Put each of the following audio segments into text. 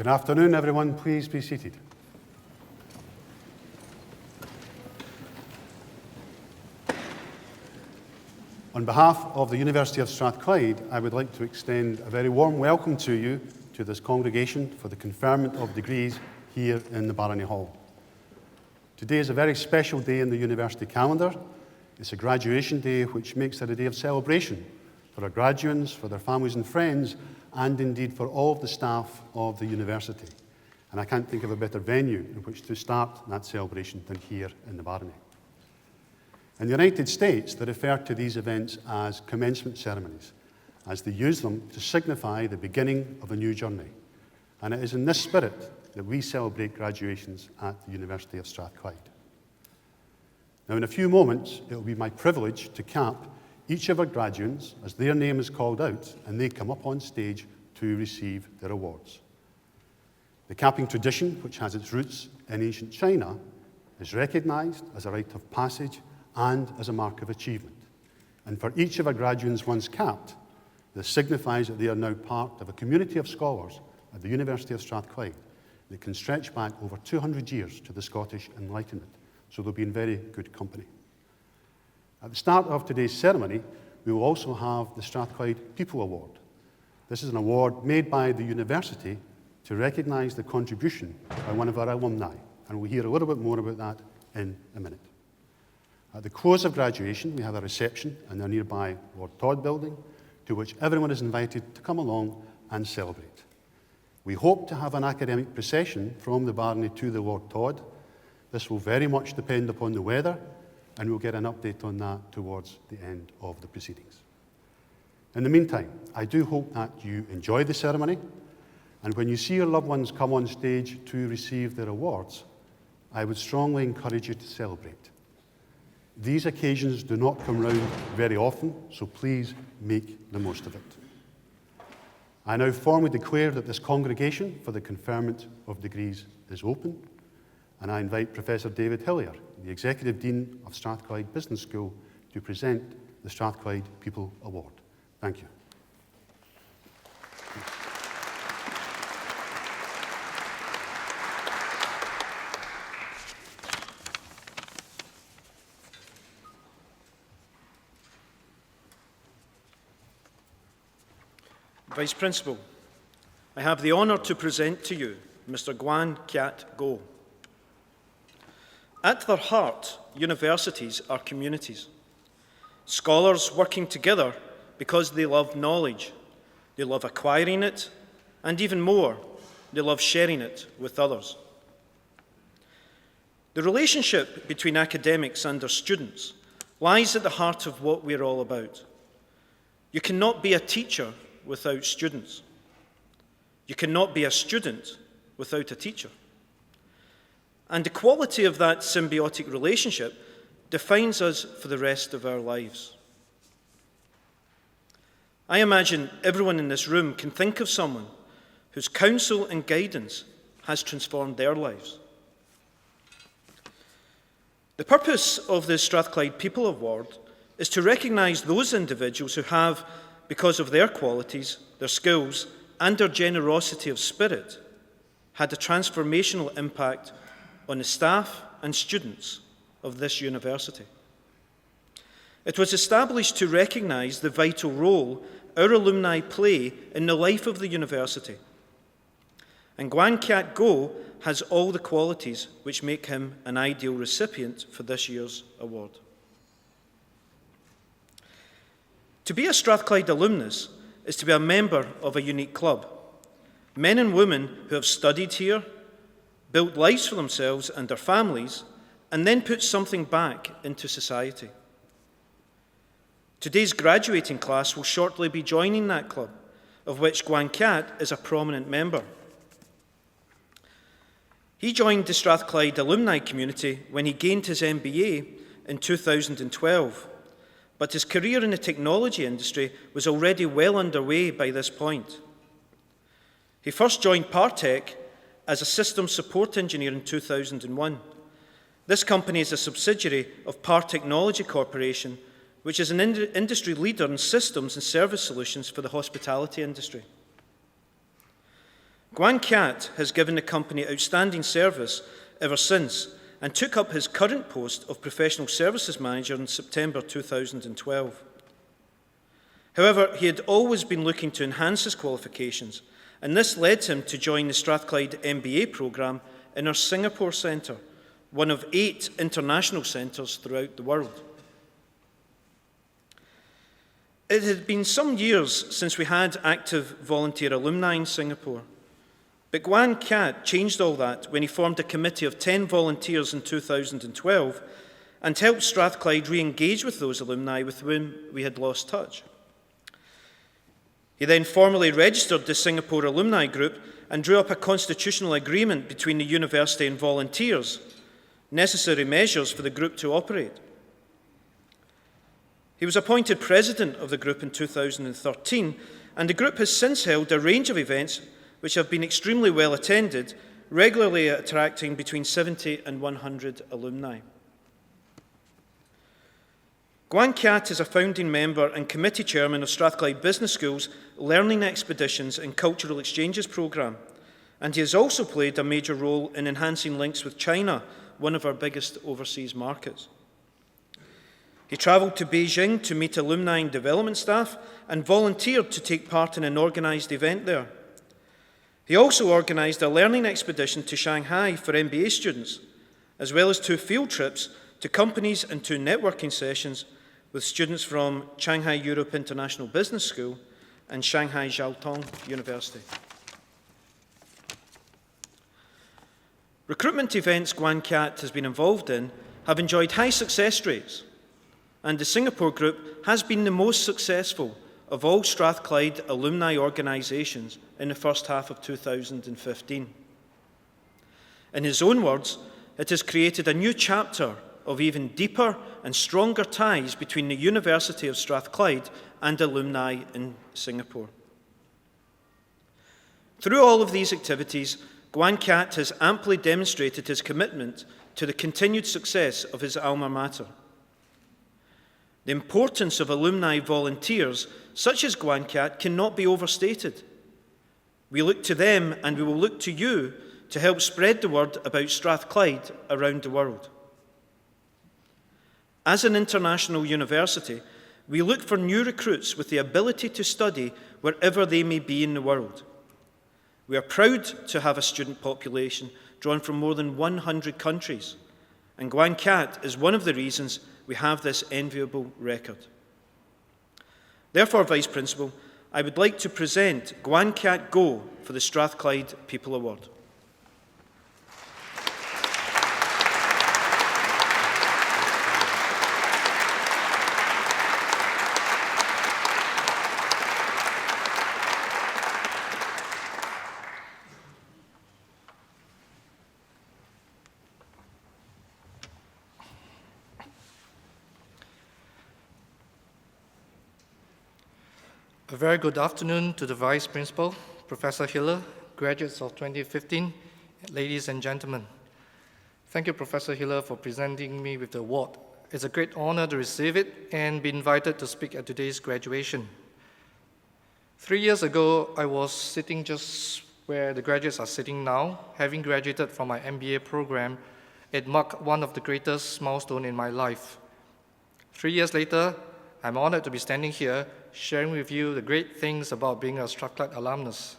Good afternoon, everyone. Please be seated. On behalf of the University of Strathclyde, I would like to extend a very warm welcome to you to this congregation for the conferment of degrees here in the Barony Hall. Today is a very special day in the university calendar. It's a graduation day which makes it a day of celebration for our graduates, for their families and friends, and indeed for all of the staff of the university. And I can't think of a better venue in which to start that celebration than here in the Barony. In the United States, they refer to these events as commencement ceremonies, as they use them to signify the beginning of a new journey. And it is in this spirit that we celebrate graduations at the University of Strathclyde. Now, in a few moments, it will be my privilege to cap each of our graduates as their name is called out and they come up on stage to receive their awards. The capping tradition, which has its roots in ancient China, is recognised as a rite of passage and as a mark of achievement. And for each of our graduates once capped, this signifies that they are now part of a community of scholars at the University of Strathclyde that can stretch back over 200 years to the Scottish Enlightenment. So they'll be in very good company. At the start of today's ceremony, we will also have the Strathclyde People Award. This is an award made by the university to recognise the contribution by one of our alumni, and we'll hear a little bit more about that in a minute. At the close of graduation, we have a reception in the nearby Lord Todd building, to which everyone is invited to come along and celebrate. We hope to have an academic procession from the Barony to the Lord Todd. This will very much depend upon the weather, and we'll get an update on that towards the end of the proceedings. In the meantime, I do hope that you enjoy the ceremony, and when you see your loved ones come on stage to receive their awards, I would strongly encourage you to celebrate. These occasions do not come round very often, so please make the most of it. I now formally declare that this congregation for the conferment of degrees is open, and I invite Professor David Hillier, the Executive Dean of Strathclyde Business School, to present the Strathclyde People Award. Thank you. Vice Principal, I have the honour to present to you Mr. Guan Kiat Go. At their heart, universities are communities. Scholars working together because they love knowledge, they love acquiring it, and even more, they love sharing it with others. The relationship between academics and their students lies at the heart of what we're all about. You cannot be a teacher without students. You cannot be a student without a teacher. And the quality of that symbiotic relationship defines us for the rest of our lives. I imagine everyone in this room can think of someone whose counsel and guidance has transformed their lives. The purpose of the Strathclyde People Award is to recognise those individuals who have, because of their qualities, their skills, and their generosity of spirit, had a transformational impact on the staff and students of this university. It was established to recognise the vital role our alumni play in the life of the university. And Guan Kiat Go has all the qualities which make him an ideal recipient for this year's award. To be a Strathclyde alumnus is to be a member of a unique club. Men and women who have studied here, built lives for themselves and their families, and then put something back into society. Today's graduating class will shortly be joining that club, of which Guan Kiat is a prominent member. He joined the Strathclyde alumni community when he gained his MBA in 2012, but his career in the technology industry was already well underway by this point. He first joined Partech as a systems support engineer in 2001. This company is a subsidiary of Par Technology Corporation, which is an industry leader in systems and service solutions for the hospitality industry. Guan Cat has given the company outstanding service ever since and took up his current post of Professional Services Manager in September 2012. However, he had always been looking to enhance his qualifications, and this led him to join the Strathclyde MBA programme in our Singapore Centre, one of 8 international centres throughout the world. It had been some years since we had active volunteer alumni in Singapore, but Guan Cat changed all that when he formed a committee of 10 volunteers in 2012 and helped Strathclyde re-engage with those alumni with whom we had lost touch. He then formally registered the Singapore Alumni Group and drew up a constitutional agreement between the university and volunteers, necessary measures for the group to operate. He was appointed president of the group in 2013, and the group has since held a range of events which have been extremely well attended, regularly attracting between 70 and 100 alumni. Guan Cat is a founding member and committee chairman of Strathclyde Business School's Learning Expeditions and Cultural Exchanges programme, and he has also played a major role in enhancing links with China, one of our biggest overseas markets. He travelled to Beijing to meet alumni and development staff and volunteered to take part in an organised event there. He also organised a learning expedition to Shanghai for MBA students, as well as 2 field trips to companies and 2 networking sessions with students from Shanghai Europe International Business School and Shanghai Jiaotong University. Recruitment events Guan Cat has been involved in have enjoyed high success rates, and the Singapore Group has been the most successful of all Strathclyde alumni organisations in the first half of 2015. In his own words, it has created a new chapter of even deeper and stronger ties between the University of Strathclyde and alumni in Singapore. Through all of these activities, Guan Cat has amply demonstrated his commitment to the continued success of his alma mater. The importance of alumni volunteers such as Guan Cat cannot be overstated. We look to them and we will look to you to help spread the word about Strathclyde around the world. As an international university, we look for new recruits with the ability to study wherever they may be in the world. We are proud to have a student population drawn from more than 100 countries, and Guan Cat is one of the reasons we have this enviable record. Therefore, Vice Principal, I would like to present Guan Cat Go for the Strathclyde People Award. A very good afternoon to the Vice Principal, Professor Hiller, graduates of 2015, ladies and gentlemen. Thank you, Professor Hiller, for presenting me with the award. It's a great honor to receive it and be invited to speak at today's graduation. 3 years ago, I was sitting just where the graduates are sitting now, having graduated from my MBA program. It marked one of the greatest milestones in my life. 3 years later, I'm honored to be standing here sharing with you the great things about being a Strathclyde alumnus.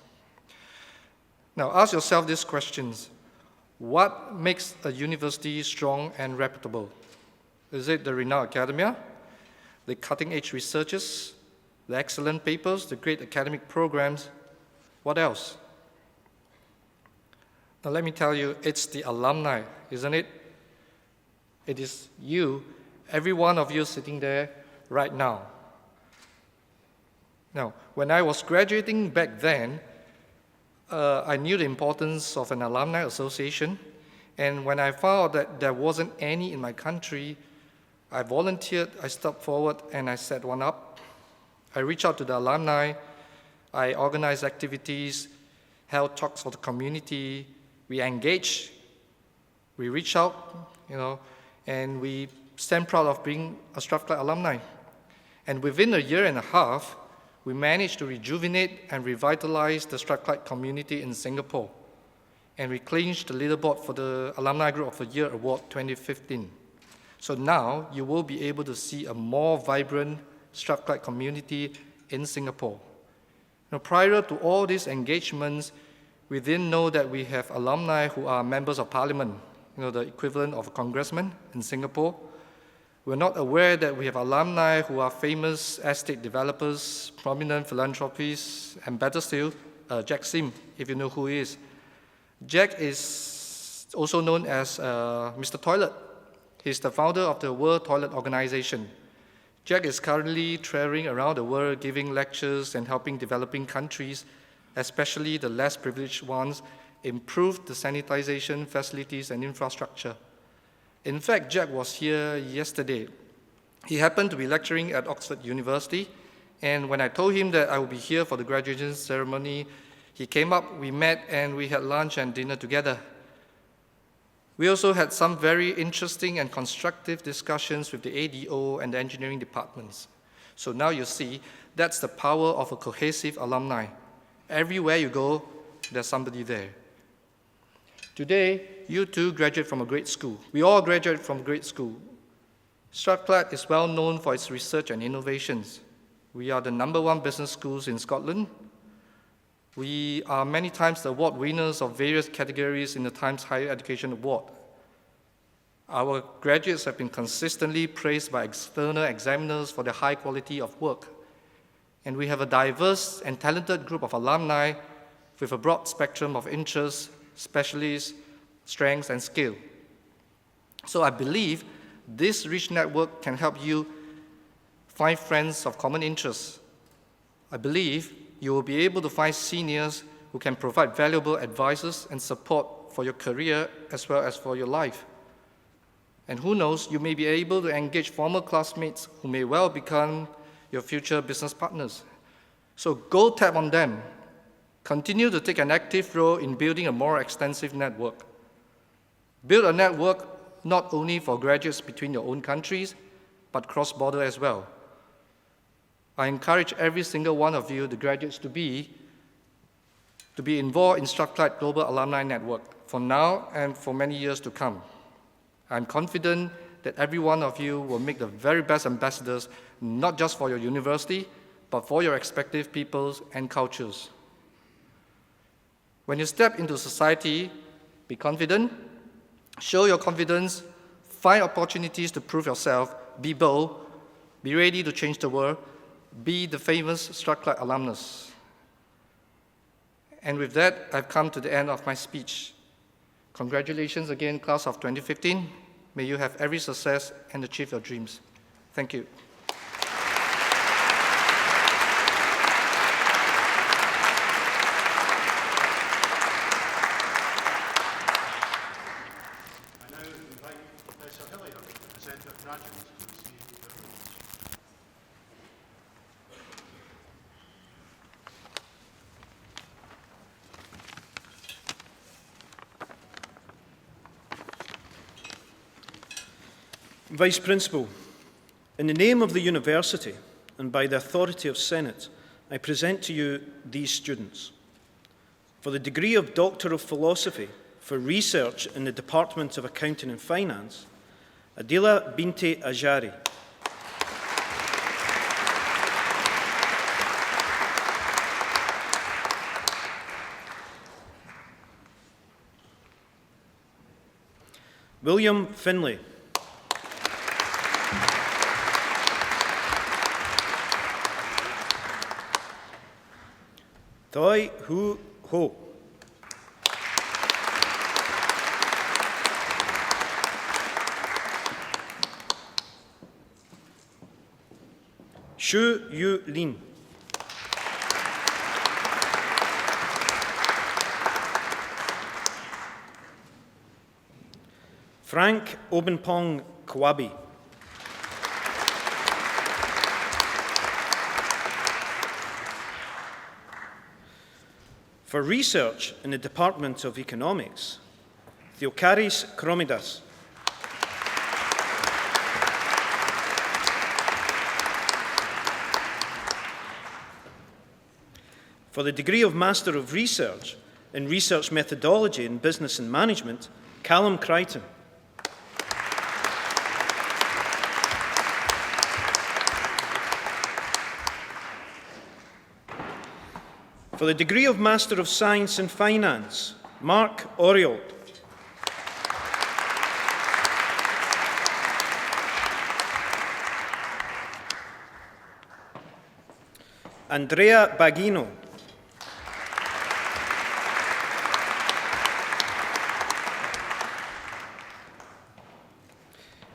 Now, ask yourself these questions. What makes a university strong and reputable? Is it the renowned academia, the cutting-edge researchers, the excellent papers, the great academic programs? What else? Now, let me tell you, it's the alumni, isn't it? It is you, every one of you sitting there right now. Now, when I was graduating back then, I knew the importance of an alumni association, and when I found out that there wasn't any in my country, I volunteered, I stepped forward, and I set one up. I reached out to the alumni, I organized activities, held talks for the community, we engaged, we reached out, and we stand proud of being a Strathclyde alumni. And within a year and a half, we managed to rejuvenate and revitalize the Strathclyde community in Singapore, and we clinched the leaderboard for the Alumni Group of the Year Award 2015. So now you will be able to see a more vibrant Strathclyde community in Singapore. Now, prior to all these engagements, we didn't know that we have alumni who are members of parliament, the equivalent of a congressman in Singapore. We're not aware that we have alumni who are famous estate developers, prominent philanthropists, and better still, Jack Sim, if you know who he is. Jack is also known as Mr. Toilet. He's the founder of the World Toilet Organization. Jack is currently traveling around the world giving lectures and helping developing countries, especially the less privileged ones, improve the sanitization facilities and infrastructure. In fact, Jack was here yesterday. He happened to be lecturing at Oxford University, and when I told him that I would be here for the graduation ceremony, he came up, we met, and we had lunch and dinner together. We also had some very interesting and constructive discussions with the ADO and the engineering departments. So now you see, that's the power of a cohesive alumni. Everywhere you go, there's somebody there. Today, you too graduate from a great school. We all graduate from a great school. Strathclyde is well known for its research and innovations. We are the #1 business schools in Scotland. We are many times the award winners of various categories in the Times Higher Education Award. Our graduates have been consistently praised by external examiners for their high quality of work. And we have a diverse and talented group of alumni with a broad spectrum of interests, specialists, strengths, and skill. So I believe this rich network can help you find friends of common interests. I believe you will be able to find seniors who can provide valuable advices and support for your career as well as for your life. And who knows, you may be able to engage former classmates who may well become your future business partners. So go tap on them. Continue to take an active role in building a more extensive network. Build a network not only for graduates between your own countries, but cross-border as well. I encourage every single one of you, the graduates, to be involved in Strathclyde Global Alumni Network for now and for many years to come. I'm confident that every one of you will make the very best ambassadors, not just for your university, but for your respective peoples and cultures. When you step into society, be confident, show your confidence, find opportunities to prove yourself, be bold, be ready to change the world, be the famous Strathclyde alumnus. And with that, I've come to the end of my speech. Congratulations again, class of 2015. May you have every success and achieve your dreams. Thank you. Vice Principal, in the name of the University and by the authority of Senate, I present to you these students. For the degree of Doctor of Philosophy for Research in the Department of Accounting and Finance, Adila Binte Ajari. William Finlay. Toi Hu Ho. Shu Yu Lin. Frank Obenpong Kwabi. For research in the Department of Economics, Theokaris Kromidas. For the degree of Master of Research in Research Methodology in Business and Management, Callum Crichton. For the degree of Master of Science in Finance, Mark Oriol. Andrea Baghino.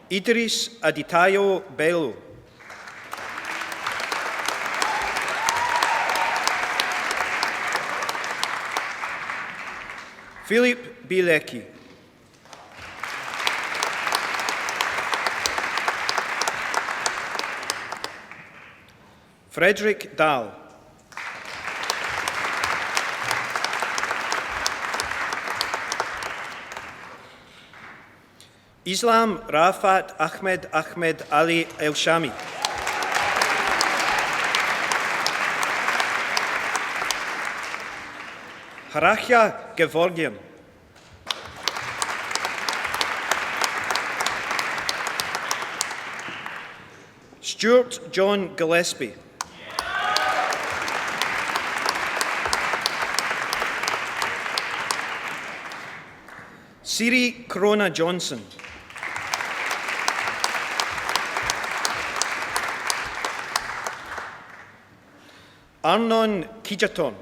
Idris Aditayo Bello. Philip Bilecki. Frederick Dahl. Islam Rafat Ahmed Ali El-Shami. Harachia Gevorgian. Stuart John Gillespie. Siri Corona Johnson. Arnon Kijaton.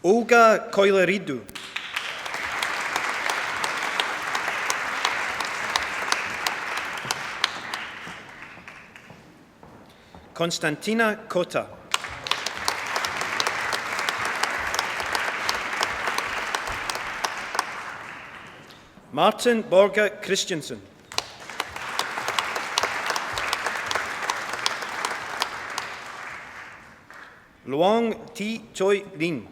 Olga Koileridou. Konstantina Kota. Martin Borga Christensen. Luong T. Choi Rin.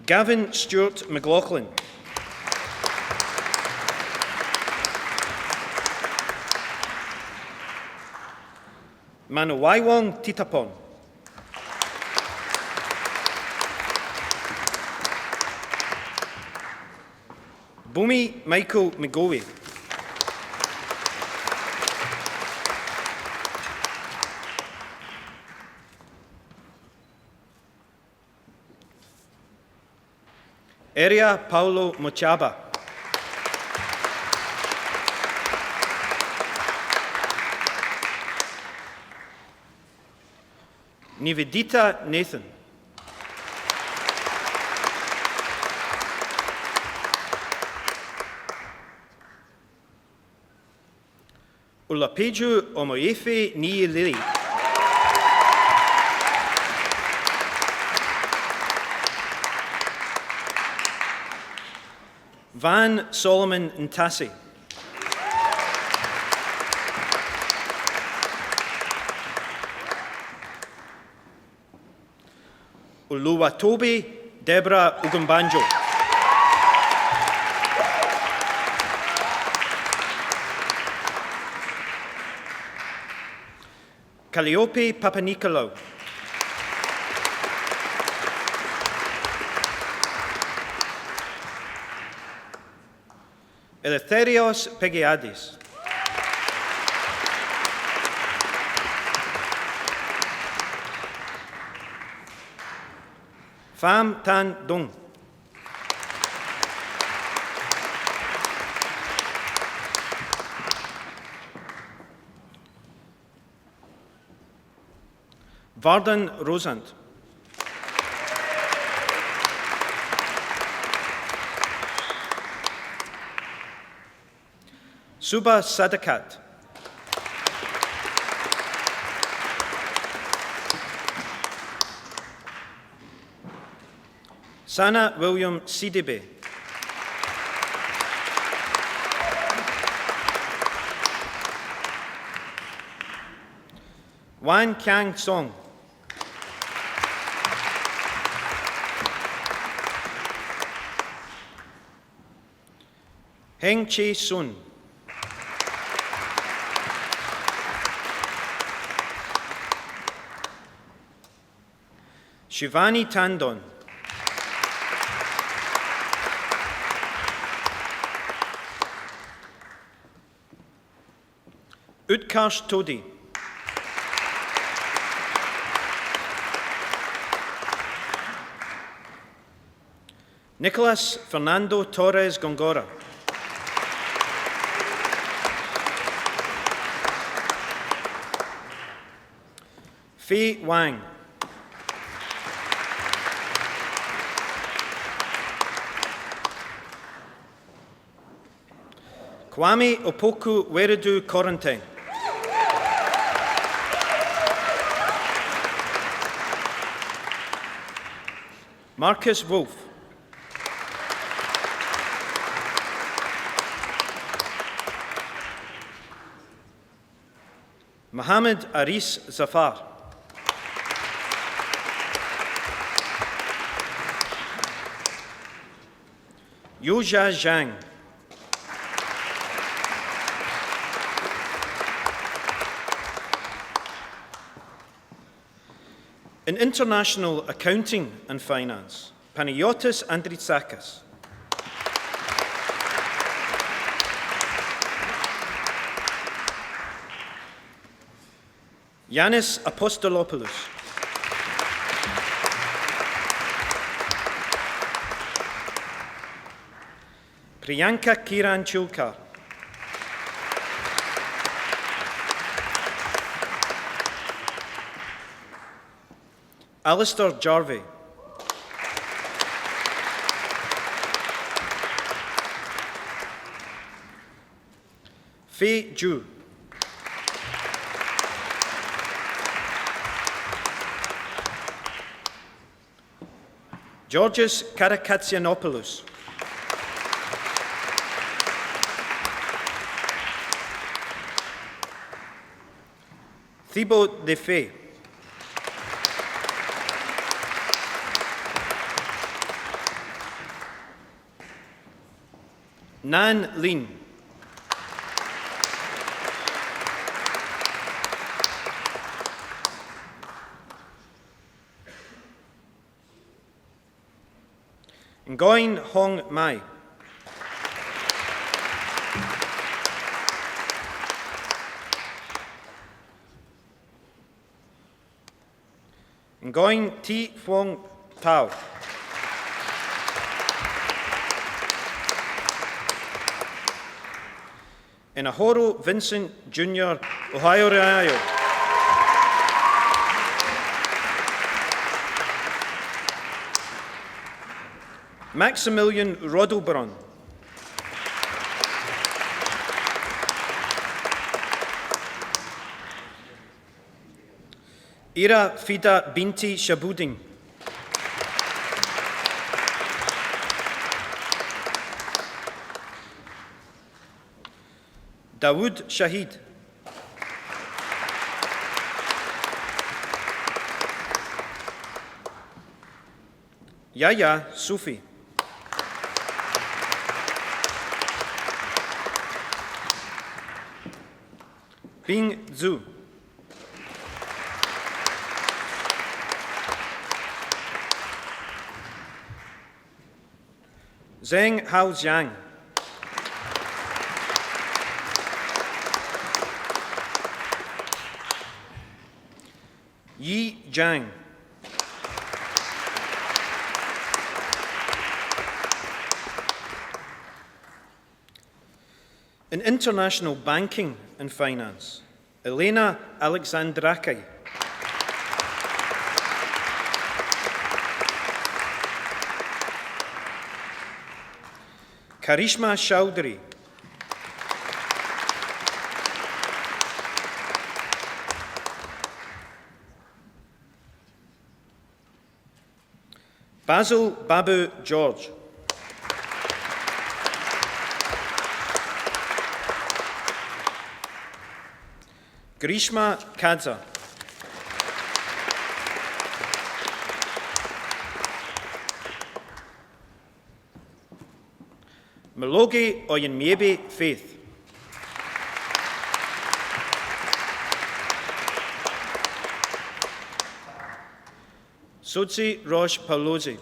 Gavin Stewart McLaughlin. Manawaiwong Titapon. Bumi Michael McGovey. Eria Paulo Mochaba. Nivedita Nathan. Ulapeju Omoyefe Ni Lili. Van Solomon Ntasi. Uluwatobi Deborah Ugumbanjo. Calliope Papanikolaou. Eleftherios Pegiadis. Pham Tan Dung. Vardan Rosand. Suba Sadakat. Sana William Sidibe. Wan Kang Song. Heng Che Sun. Shivani Tandon. Utkarsh Todi. Nicolas Fernando Torres Gongora. Fei Wang. Kwame Opoku Weredu Koranteng. Marcus Wolf. Mohammed Aris Zafar. Yuzha Zhang. In international accounting and finance, Panagiotis Andritsakis. Yanis Apostolopoulos. Priyanka Kiran Chulkar. Alistair Jarvey. Fei Zhu. Georgios Karakatsianopoulos. Thibaut Defay. Nan Lin. Ngoyin Hong Mai. Ngoyin Ti Phuong Tao. Inahoro Vincent Jr. Ohio Rayo. Maximilian Rodelbron. Ira Fida Binti Shabudin. Dawood Shahid. Yahya Sufi. Bing Zhu. Zheng Haojiang. Yi Zhang. In international banking and finance, Elena Alexandrakis. Karishma Chowdhury. Basil Babu George. Grishma Kadza. Melogi oyin miebe faith. Sodzi Rosh Paulosi.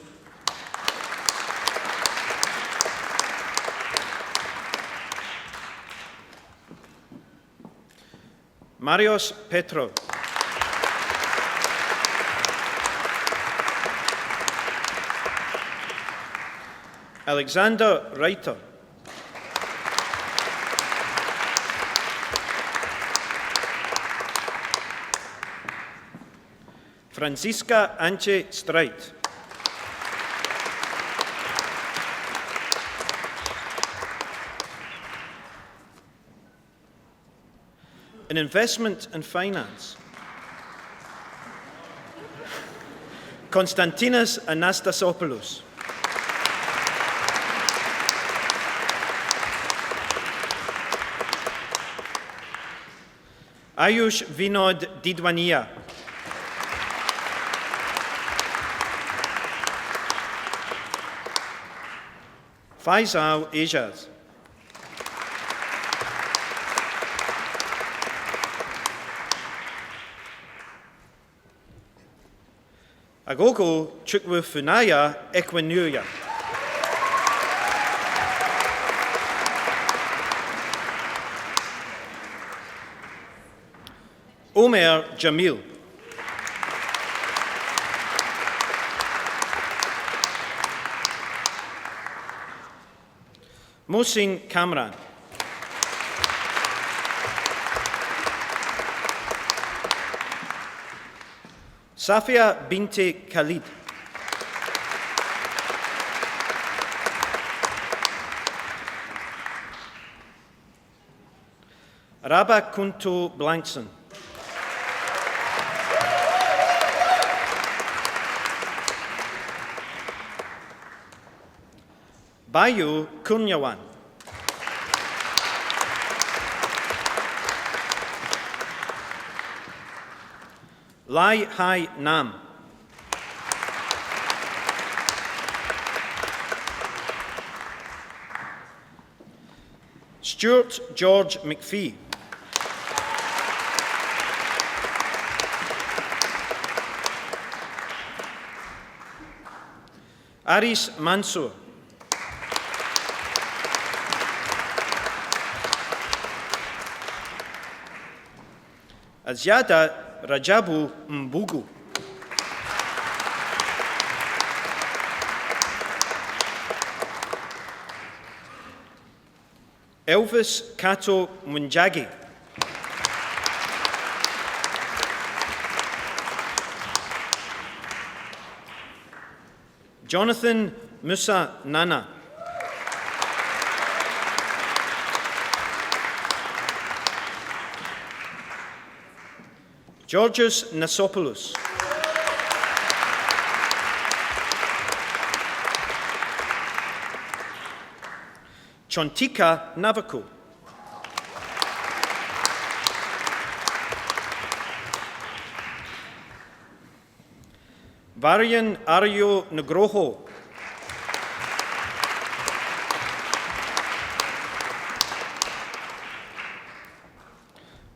Marios Petro. Alexander Reiter. Franziska Antje Streit. In investment and finance, Konstantinos Anastasopoulos. Ayush Vinod Didwania. Faisal Ejaz. Agogo Chukwu-Funaya Ekwenuya. Omer Jamil. Mohsin Kamran. Safia Binte Khalid. Raba Kunto Blankson. Bayu Kunyawan. Lai Hai Nam. Stuart George McPhee. Aris Mansour. Aziada Rajabu Mbugu. Elvis Kato Munjagi. Jonathan Musa Nana. Georgios Nasopoulos. Chontika Navako. Varian Aryo Nugroho.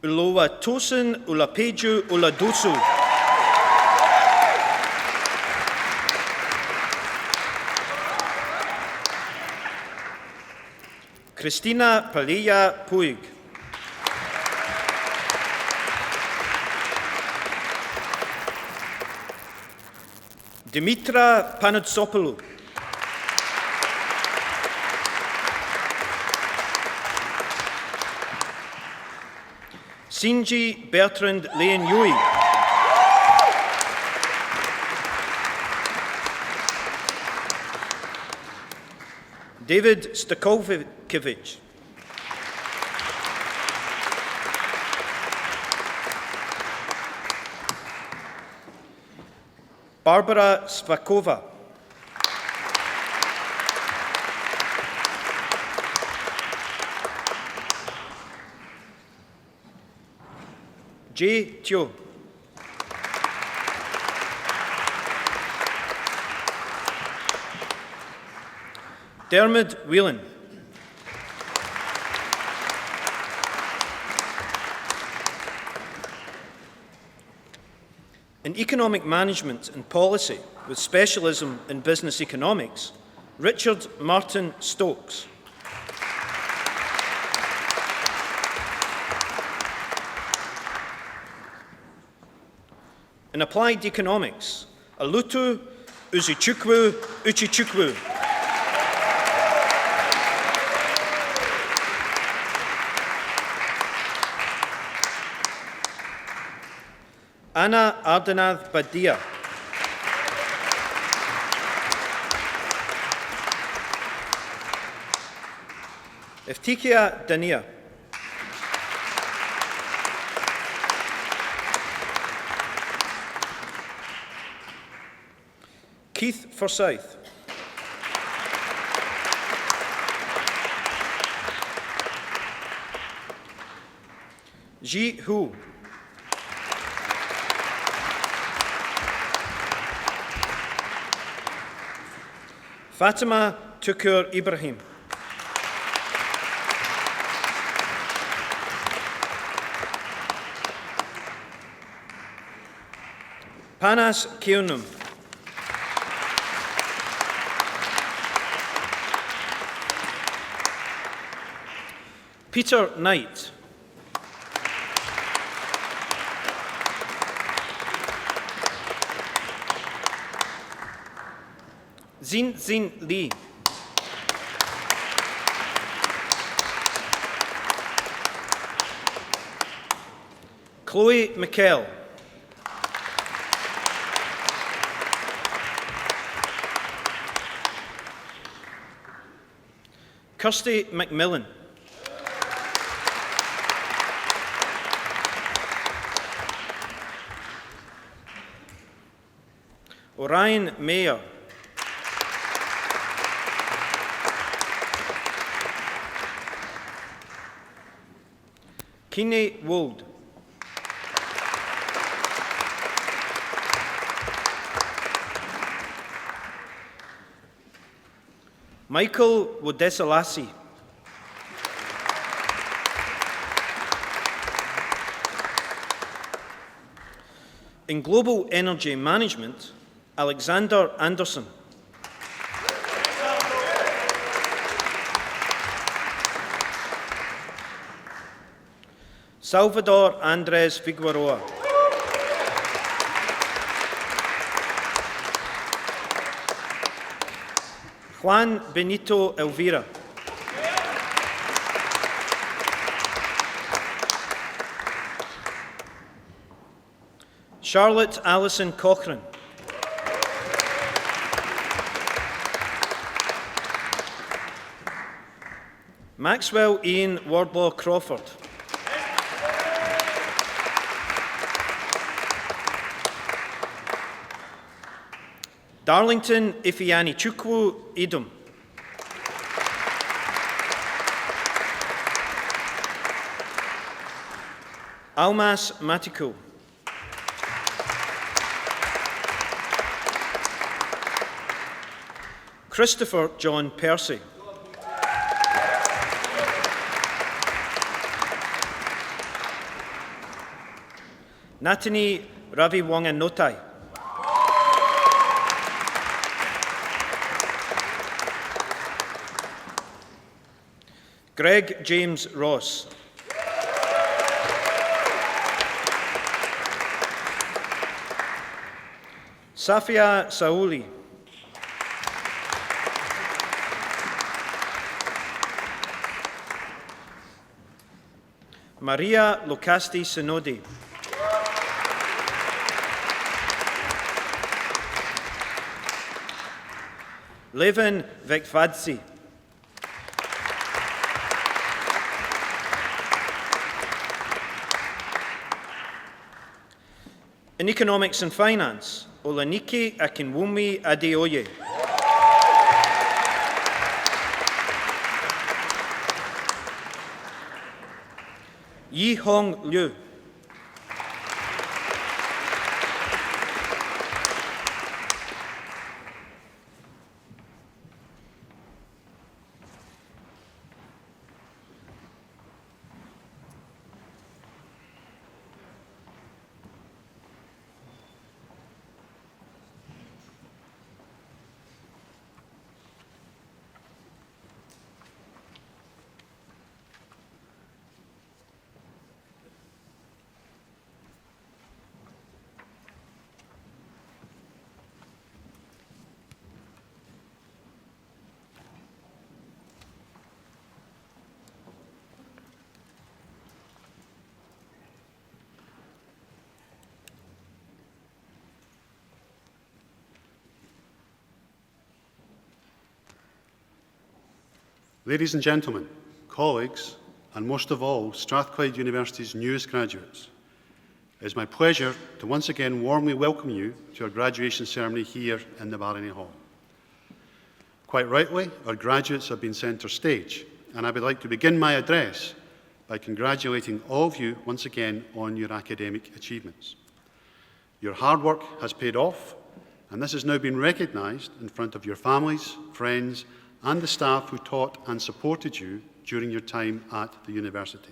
Ulowa Tosin Ulapeju Uladusu. Christina Palea Puig. Dimitra Panutsopoulou. Sinji Bertrand Leon Yui. David Stakovich. Barbara Svakova. J. Teo. Dermot Whelan. In Economic Management and Policy, with specialism in Business Economics, Richard Martin Stokes. In Applied Economics, Alutu Uzichukwu Uchichukwu. Anna Ardanath Badia. Iftikhia Dania. Keith Forsyth. Ji Hu. Fatima Tukur Ibrahim. Panas Keunum. Peter Knight. Zin Zin Lee. Chloe McKell. Kirsty McMillan. Orion Mayer. Kine Wold. Michael Wodesalasi. In Global Energy Management, Alexander Anderson. Salvador Andres Figueroa. Juan Benito Elvira. Charlotte Allison Cochran. Maxwell Ian Wardlaw Crawford. Darlington Ifeanyi Chukwu Idum. Almas Matiko. Christopher John Percy. Natani Raviwanganotai. Greg James Ross. Safia Sauli. Maria Locasti Sinodi. Levin Vekvadzi. In Economics and Finance, Olanike Akinwumi Adeoye. Yi Hong Liu. Ladies and gentlemen, colleagues, and most of all, Strathclyde University's newest graduates, it is my pleasure to once again warmly welcome you to our graduation ceremony here in the Barony Hall. Quite rightly, our graduates have been centre stage, and I would like to begin my address by congratulating all of you once again on your academic achievements. Your hard work has paid off, and this has now been recognised in front of your families, friends, and the staff who taught and supported you during your time at the university.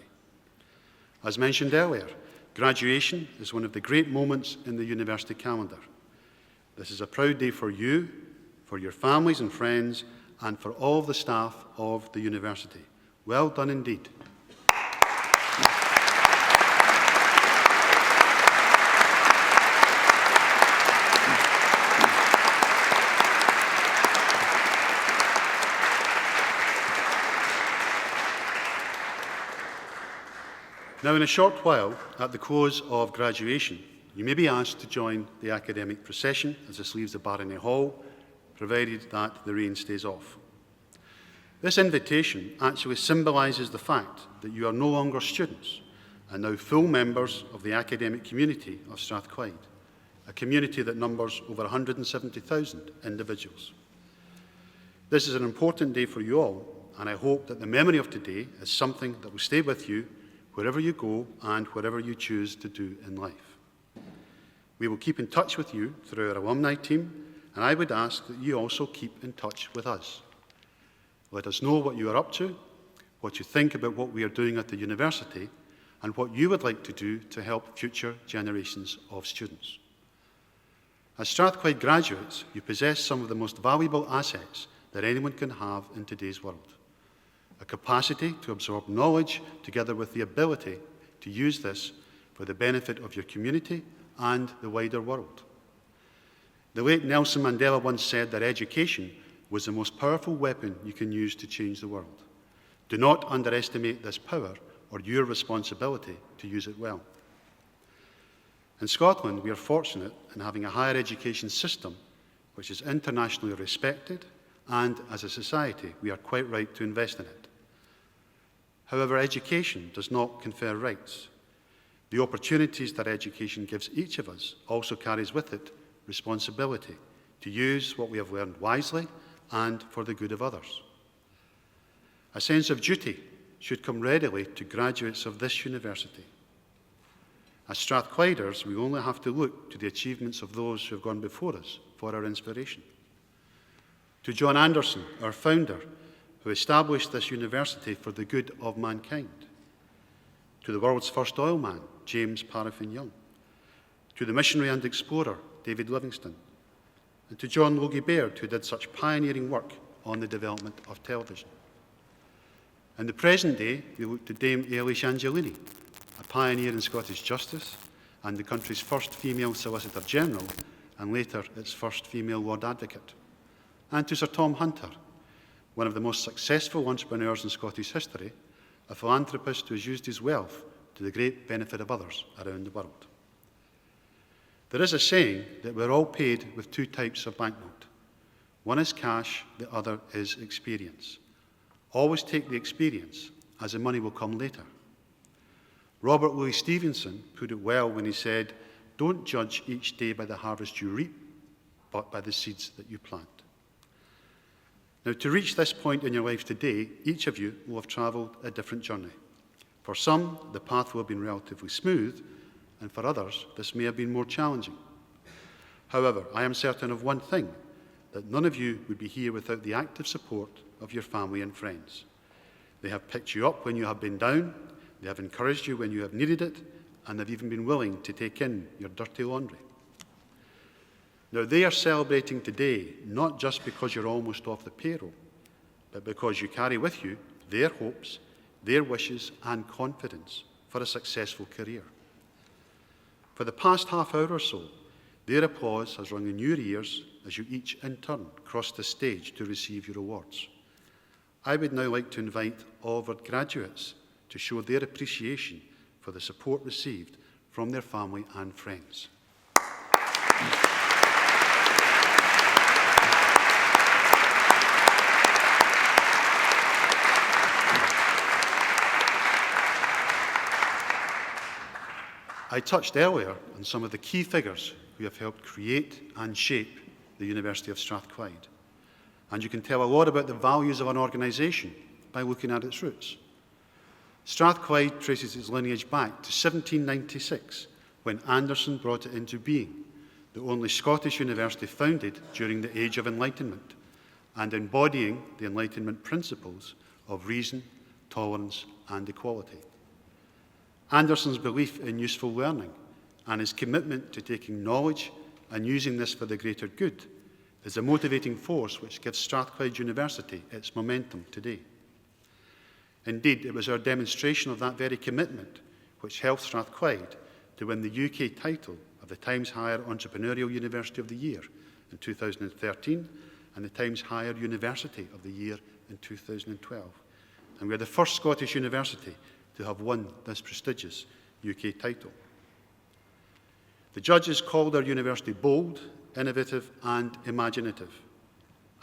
As mentioned earlier, graduation is one of the great moments in the university calendar. This is a proud day for you, for your families and friends, and for all the staff of the university. Well done indeed. Now, in a short while, at the close of graduation, you may be asked to join the academic procession as this leaves the Barony Hall, provided that the rain stays off. This invitation actually symbolises the fact that you are no longer students and now full members of the academic community of Strathclyde, a community that numbers over 170,000 individuals. This is an important day for you all, and I hope that the memory of today is something that will stay with you wherever you go and whatever you choose to do in life. We will keep in touch with you through our alumni team, and I would ask that you also keep in touch with us. Let us know what you are up to, what you think about what we are doing at the university, and what you would like to do to help future generations of students. As Strathclyde graduates, you possess some of the most valuable assets that anyone can have in today's world. A capacity to absorb knowledge together with the ability to use this for the benefit of your community and the wider world. The late Nelson Mandela once said that education was the most powerful weapon you can use to change the world. Do not underestimate this power or your responsibility to use it well. In Scotland, we are fortunate in having a higher education system which is internationally respected, and as a society, we are quite right to invest in it. However, education does not confer rights. The opportunities that education gives each of us also carries with it responsibility to use what we have learned wisely and for the good of others. A sense of duty should come readily to graduates of this university. As Strathclyders, we only have to look to the achievements of those who have gone before us for our inspiration. To John Anderson, our founder, who established this university for the good of mankind. To the world's first oil man, James Paraffin Young. To the missionary and explorer, David Livingstone. And to John Logie Baird, who did such pioneering work on the development of television. In the present day, we look to Dame Eilish Angelini, a pioneer in Scottish justice and the country's first female Solicitor General, and later its first female Lord Advocate. And to Sir Tom Hunter, one of the most successful entrepreneurs in Scottish history, a philanthropist who has used his wealth to the great benefit of others around the world. There is a saying that we're all paid with two types of banknote. One is cash, the other is experience. Always take the experience, as the money will come later. Robert Louis Stevenson put it well when he said, "Don't judge each day by the harvest you reap, but by the seeds that you plant." Now, to reach this point in your life today, each of you will have travelled a different journey. For some, the path will have been relatively smooth, and for others, this may have been more challenging. However, I am certain of one thing, that none of you would be here without the active support of your family and friends. They have picked you up when you have been down, they have encouraged you when you have needed it, and they've even been willing to take in your dirty laundry. Now, they are celebrating today not just because you're almost off the payroll, but because you carry with you their hopes, their wishes, and confidence for a successful career. For the past half hour or so, their applause has rung in your ears as you each in turn cross the stage to receive your awards. I would now like to invite all of our graduates to show their appreciation for the support received from their family and friends. I touched earlier on some of the key figures who have helped create and shape the University of Strathclyde. And you can tell a lot about the values of an organisation by looking at its roots. Strathclyde traces its lineage back to 1796, when Anderson brought it into being, the only Scottish university founded during the Age of Enlightenment, and embodying the Enlightenment principles of reason, tolerance, and equality. Anderson's belief in useful learning and his commitment to taking knowledge and using this for the greater good is a motivating force which gives Strathclyde University its momentum today. Indeed, it was our demonstration of that very commitment which helped Strathclyde to win the UK title of the Times Higher Entrepreneurial University of the Year in 2013 and the Times Higher University of the Year in 2012. And we're the first Scottish university to have won this prestigious UK title. The judges called our university bold, innovative, and imaginative,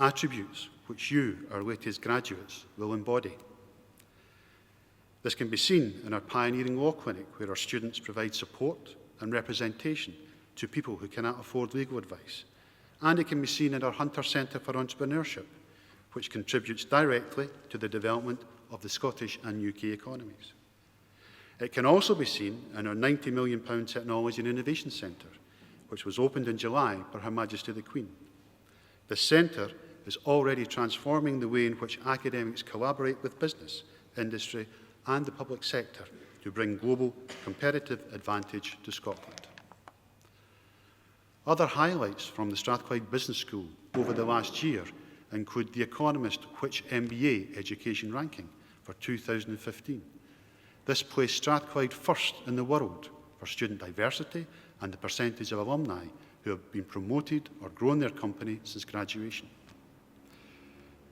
attributes which you, our latest graduates, will embody. This can be seen in our pioneering law clinic, where our students provide support and representation to people who cannot afford legal advice. And it can be seen in our Hunter Centre for Entrepreneurship, which contributes directly to the development of the Scottish and UK economies. It can also be seen in our £90 million Technology and Innovation Centre, which was opened in July by Her Majesty the Queen. This centre is already transforming the way in which academics collaborate with business, industry, and the public sector to bring global competitive advantage to Scotland. Other highlights from the Strathclyde Business School over the last year include the Economist Which MBA Education Ranking for 2015. This placed Strathclyde first in the world for student diversity and the percentage of alumni who have been promoted or grown their company since graduation.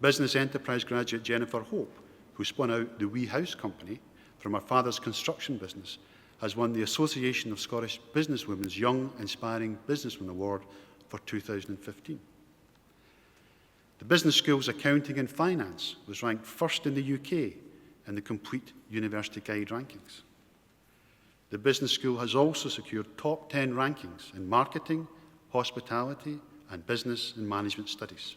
Business enterprise graduate Jennifer Hope, who spun out the Wee House Company from her father's construction business, has won the Association of Scottish Businesswomen's Young Inspiring Businesswoman Award for 2015. The Business School's Accounting and Finance was ranked first in the UK in the Complete University Guide rankings. The Business School has also secured top 10 rankings in marketing, hospitality, and business and management studies.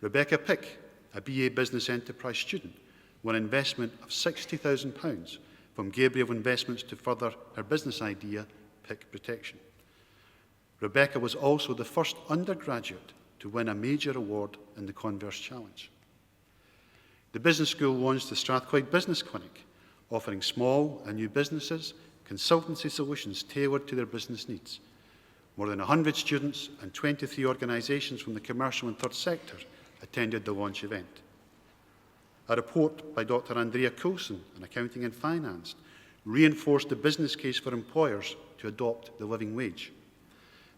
Rebecca Pick, a BA Business Enterprise student, won an investment of £60,000 from Gabriel Investments to further her business idea, Pick Protection. Rebecca was also the first undergraduate to win a major award in the Converse Challenge. The Business School launched the Strathclyde Business Clinic, offering small and new businesses consultancy solutions tailored to their business needs. More than 100 students and 23 organisations from the commercial and third sector attended the launch event. A report by Dr. Andrea Coulson on Accounting and Finance reinforced the business case for employers to adopt the living wage.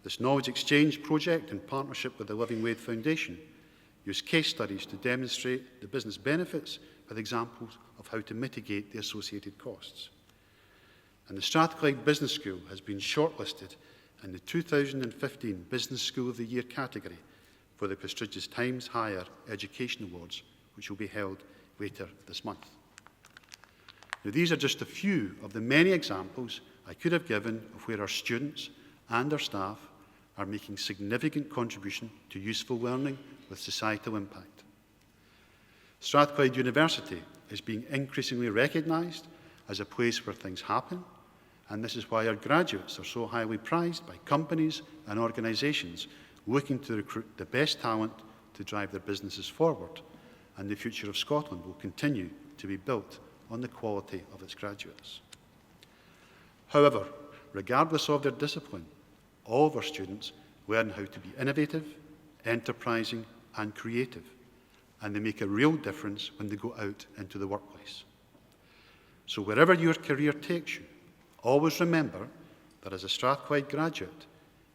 This knowledge exchange project, in partnership with the Living Wage Foundation, used case studies to demonstrate the business benefits with examples of how to mitigate the associated costs. And the Strathclyde Business School has been shortlisted in the 2015 Business School of the Year category for the prestigious Times Higher Education Awards, which will be held later this month. Now, these are just a few of the many examples I could have given of where our students and our staff are making significant contribution to useful learning with societal impact. Strathclyde University is being increasingly recognised as a place where things happen, and this is why our graduates are so highly prized by companies and organisations looking to recruit the best talent to drive their businesses forward, and the future of Scotland will continue to be built on the quality of its graduates. However, regardless of their discipline, all of our students learn how to be innovative, enterprising, and creative, and they make a real difference when they go out into the workplace. So wherever your career takes you, always remember that as a Strathclyde graduate,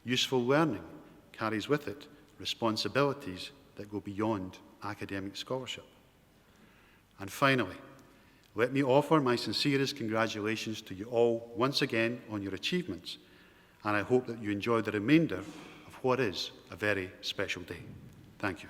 useful learning carries with it responsibilities that go beyond academic scholarship. And finally, let me offer my sincerest congratulations to you all once again on your achievements, and I hope that you enjoy the remainder of what is a very special day. Thank you.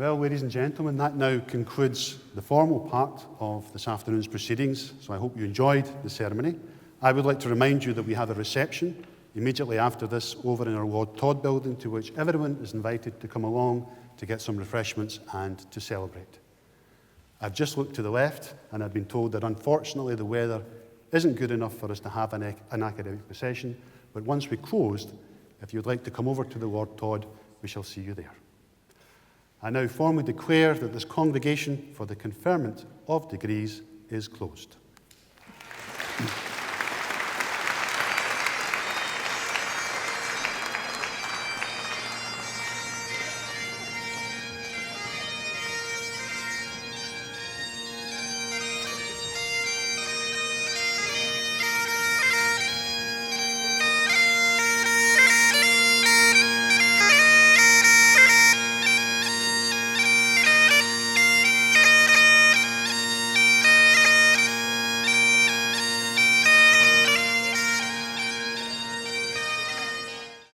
Well, ladies and gentlemen, that now concludes the formal part of this afternoon's proceedings, so I hope you enjoyed the ceremony. I would like to remind you that we have a reception immediately after this over in our Lord Todd building, to which everyone is invited to come along to get some refreshments and to celebrate. I've just looked to the left and I've been told that unfortunately the weather isn't good enough for us to have an academic procession, but once we closed, if you'd like to come over to the Lord Todd, we shall see you there. I now formally declare that this congregation for the conferment of degrees is closed.